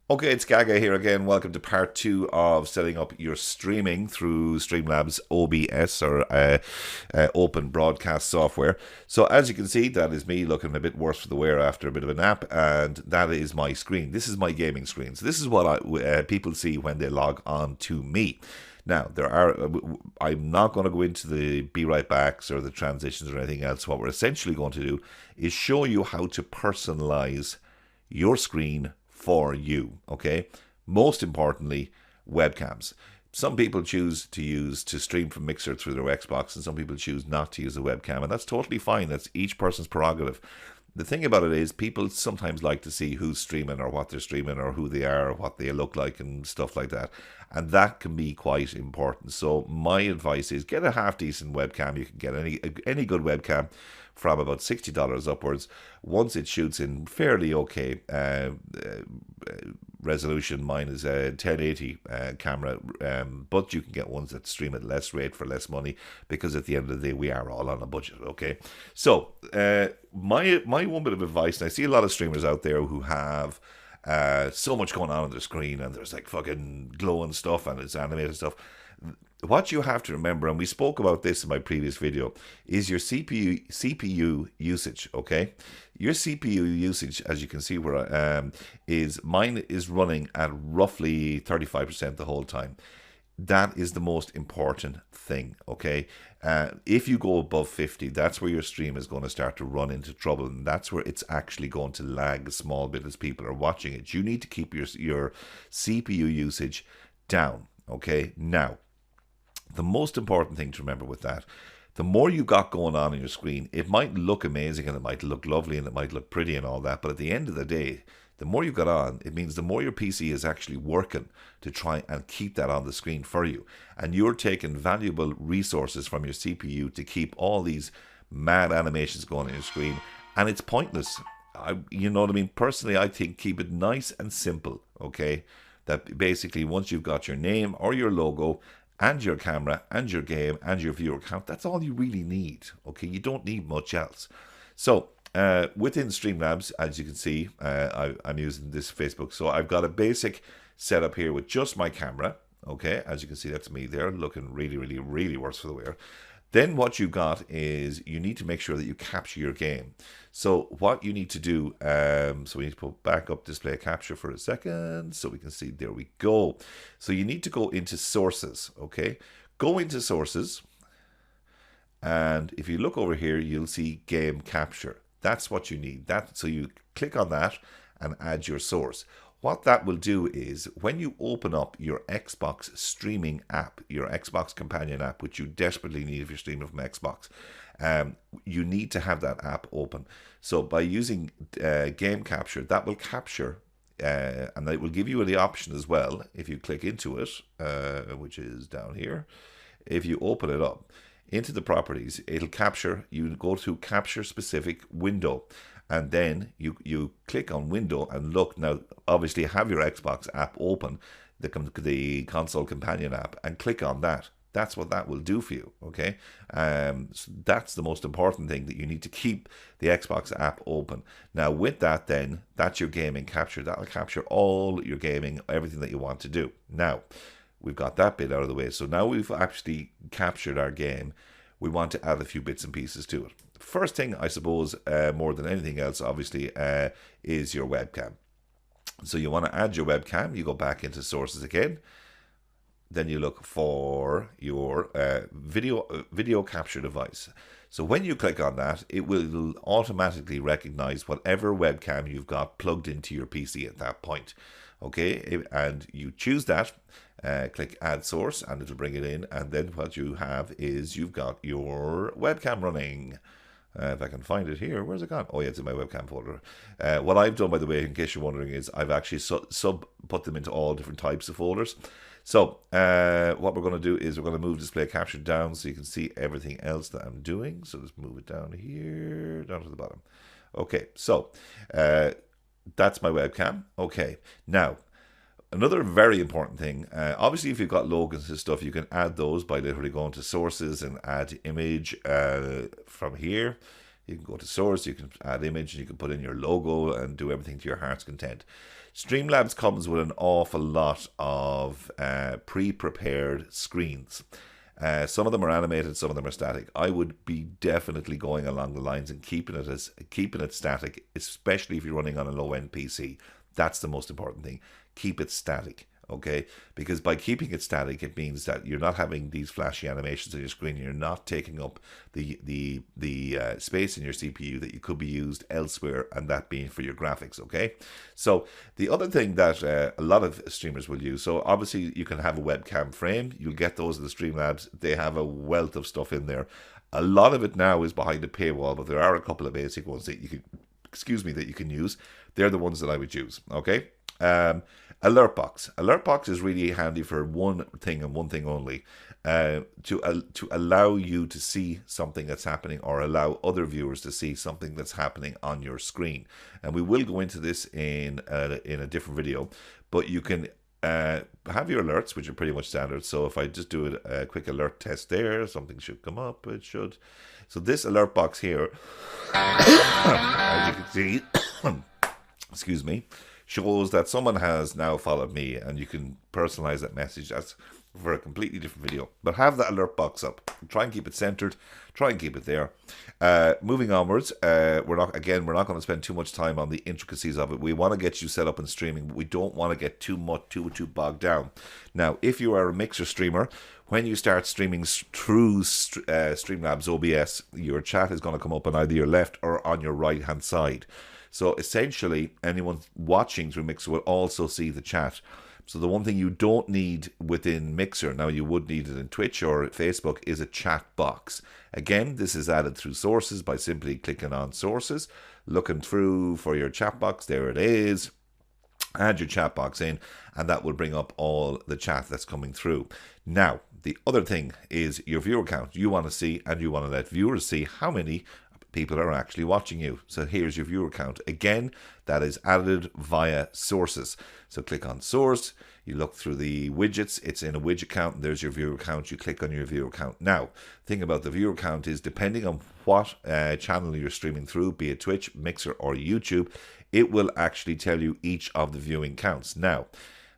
Okay, it's Gaga here again. Welcome to part two of setting up your streaming through Streamlabs OBS or open broadcast software. So as you can see, that is me looking a bit worse for the wear after a bit of a nap, and that is my screen. This is my gaming screen. So this is what people see when they log on to me. Now, I'm not going to go into the be right backs or the transitions or anything else. What we're essentially going to do is show you how to personalize your screen for you, okay? Most importantly, webcams. Some people choose to stream from Mixer through their Xbox, and some people choose not to use a webcam, and that's totally fine. That's each person's prerogative. The thing about it is people sometimes like to see who's streaming or what they're streaming or who they are or what they look like and stuff like that. And that can be quite important. So my advice is get a half decent webcam. You can get any good webcam from about $60 upwards. Once it shoots in fairly okay resolution, mine is a 1080 camera, but you can get ones that stream at less rate for less money, because at the end of the day we are all on a budget. Okay, so my one bit of advice, and I see a lot of streamers out there who have so much going on their screen, and there's like fucking glowing stuff and it's animated stuff. What you have to remember, and we spoke about this in my previous video, is your CPU usage. Okay, your CPU usage, as you can see where mine is running at roughly 35% the whole time. That is the most important thing. Okay, if you go above 50, that's where your stream is going to start to run into trouble, and that's where it's actually going to lag a small bit as people are watching it. You need to keep your CPU usage down. Okay, now the most important thing to remember with that, the more you got going on your screen, it might look amazing and it might look lovely and it might look pretty and all that, but at the end of the day, the more you've got on, it means the more your PC is actually working to try and keep that on the screen for you. And you're taking valuable resources from your CPU to keep all these mad animations going on your screen, and it's pointless. You know what I mean? Personally, I think keep it nice and simple, okay? That basically once you've got your name or your logo and your camera and your game and your viewer count, that's all you really need. Okay, you don't need much else. So within Streamlabs, as you can see, I'm using this Facebook. So I've got a basic setup here with just my camera. Okay, as you can see, that's me there, looking really, really, really worse for the wear. Then what you got is you need to make sure that you capture your game. So what you need to do, so we need to put back up display capture for a second so we can see, there we go. So you need to go into sources, okay? Go into sources, and if you look over here, you'll see game capture. That's what you need. So you click on that and add your source. What that will do is when you open up your Xbox streaming app, your Xbox companion app, which you desperately need if you're streaming from Xbox, you need to have that app open. So by using game capture, that will capture, and it will give you the option as well, if you click into it, which is down here. If you open it up into the properties, it'll capture. You go to capture specific window, and then you click on window and look. Now obviously have your Xbox app open, the console companion app, and click on that. That's what that will do for you. Okay, so that's the most important thing, that you need to keep the Xbox app open. Now with that, then that's your gaming capture. That'll capture all your gaming, everything that you want to do. Now we've got that bit out of the way, so now we've actually captured our game. We want to add a few bits and pieces to it. First thing, I suppose, more than anything else, obviously, is your webcam. So you want to add your webcam. You go back into sources again. Then you look for your video capture device. So when you click on that, it will automatically recognize whatever webcam you've got plugged into your PC at that point. Okay, and you choose that, click add source, and it'll bring it in, and then what you have is you've got your webcam running. If I can find it here, where's it gone? Oh yeah, it's in my webcam folder. What I've done, by the way, in case you're wondering, is I've actually put them into all different types of folders. So what we're going to do is we're going to move display capture down so you can see everything else that I'm doing. So let's move it down here, down to the bottom. Okay, so that's my webcam. Okay, now another very important thing, obviously if you've got logos and stuff, you can add those by literally going to sources and add image from here. You can go to source, you can add image, you can put in your logo and do everything to your heart's content. Streamlabs comes with an awful lot of pre-prepared screens. Some of them are animated, some of them are static. I would be definitely going along the lines and keeping it static, especially if you're running on a low-end PC. That's the most important thing. Keep it static. Okay, because by keeping it static, it means that you're not having these flashy animations on your screen. You're not taking up the space in your CPU that you could be used elsewhere, and that being for your graphics. Okay, so the other thing that a lot of streamers will use. So obviously you can have a webcam frame. You'll get those in the Streamlabs. They have a wealth of stuff in there. A lot of it now is behind a paywall, but there are a couple of basic ones that you can, that you can use. They're the ones that I would use. Okay. Alert box. Alert box is really handy for one thing and one thing only, to allow you to see something that's happening, or allow other viewers to see something that's happening on your screen. And we will go into this in a different video, but you can have your alerts, which are pretty much standard. So if I just do a quick alert test there, something should come up. It should. So this alert box here, as you can see, excuse me, shows that someone has now followed me, and you can personalize that message. That's for a completely different video, but have that alert box up. Try and keep it centered. Try and keep it there. Moving onwards, we're not going to spend too much time on the intricacies of it. We want to get you set up in streaming, but we don't want to get too bogged down. Now, if you are a mixer streamer, when you start streaming through Streamlabs OBS, your chat is going to come up on either your left or on your right hand side. So essentially, anyone watching through Mixer will also see the chat. So the one thing you don't need within Mixer, now you would need it in Twitch or Facebook, is a chat box. Again, this is added through sources by simply clicking on sources, looking through for your chat box. There it is. Add your chat box in, and that will bring up all the chat that's coming through. Now, the other thing is your viewer count. You want to see, and you want to let viewers see how many people are actually watching you. So here's your viewer count. Again, that is added via sources. So click on source, you look through the widgets, it's in a widget count, and there's your viewer count. You click on your viewer count. Now, the thing about the viewer count is, depending on what channel you're streaming through, be it Twitch, Mixer, or YouTube, it will actually tell you each of the viewing counts. Now,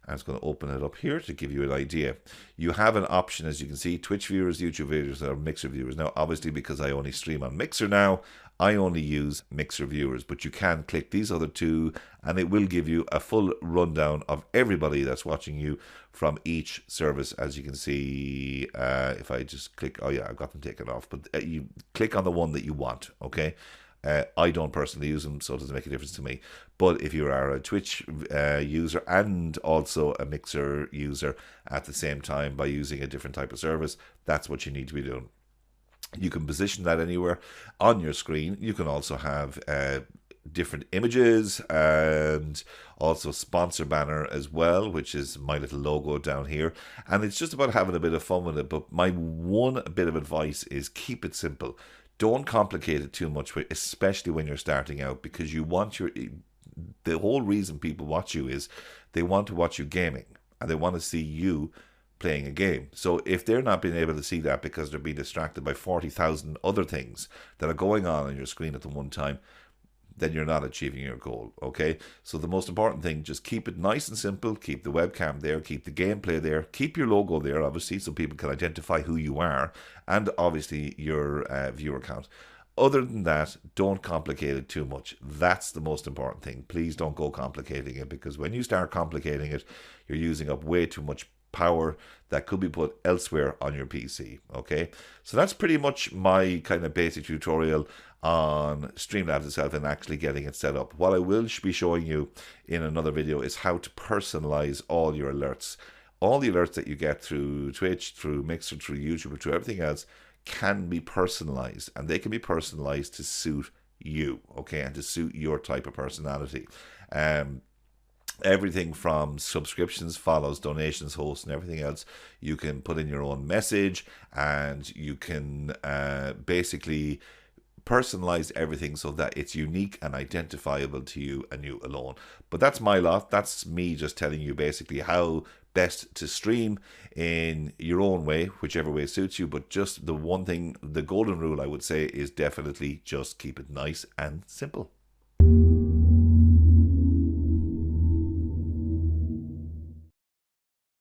I'm just going to open it up here to give you an idea. You have an option, as you can see, Twitch viewers, YouTube viewers, or Mixer viewers. Now, obviously, because I only stream on Mixer now, I only use Mixer viewers, but you can click these other two, and it will give you a full rundown of everybody that's watching you from each service. As you can see, if I just click, oh yeah, I've got them taken off, but you click on the one that you want, okay? I don't personally use them, so it doesn't make a difference to me. But if you are a Twitch user and also a Mixer user at the same time by using a different type of service, that's what you need to be doing. You can position that anywhere on your screen. You can also have different images and also sponsor banner as well, which is my little logo down here. And it's just about having a bit of fun with it. But my one bit of advice is keep it simple. Don't complicate it too much, especially when you're starting out, because you want the whole reason people watch you is they want to watch you gaming, and they want to see you playing a game. So if they're not being able to see that because they're being distracted by 40,000 other things that are going on your screen at the one time, then you're not achieving your goal, okay? So the most important thing, just keep it nice and simple. Keep the webcam there, keep the gameplay there, keep your logo there, obviously, so people can identify who you are, and obviously your viewer count. Other than that, don't complicate it too much. That's the most important thing. Please don't go complicating it, because when you start complicating it, you're using up way too much power that could be put elsewhere on your PC, okay? So that's pretty much my kind of basic tutorial on Streamlabs itself and actually getting it set up. What I will be showing you in another video is how to personalize all your alerts. All the alerts that you get through Twitch, through Mixer, through YouTube, or through everything else can be personalized, and they can be personalized to suit you, okay, and to suit your type of personality. Everything from subscriptions, follows, donations, hosts, and everything else, you can put in your own message, and you can basically personalize everything so that it's unique and identifiable to you and you alone. But that's my lot. That's me just telling you basically how best to stream in your own way, whichever way suits you. But just the one thing, the golden rule I would say is definitely just keep it nice and simple.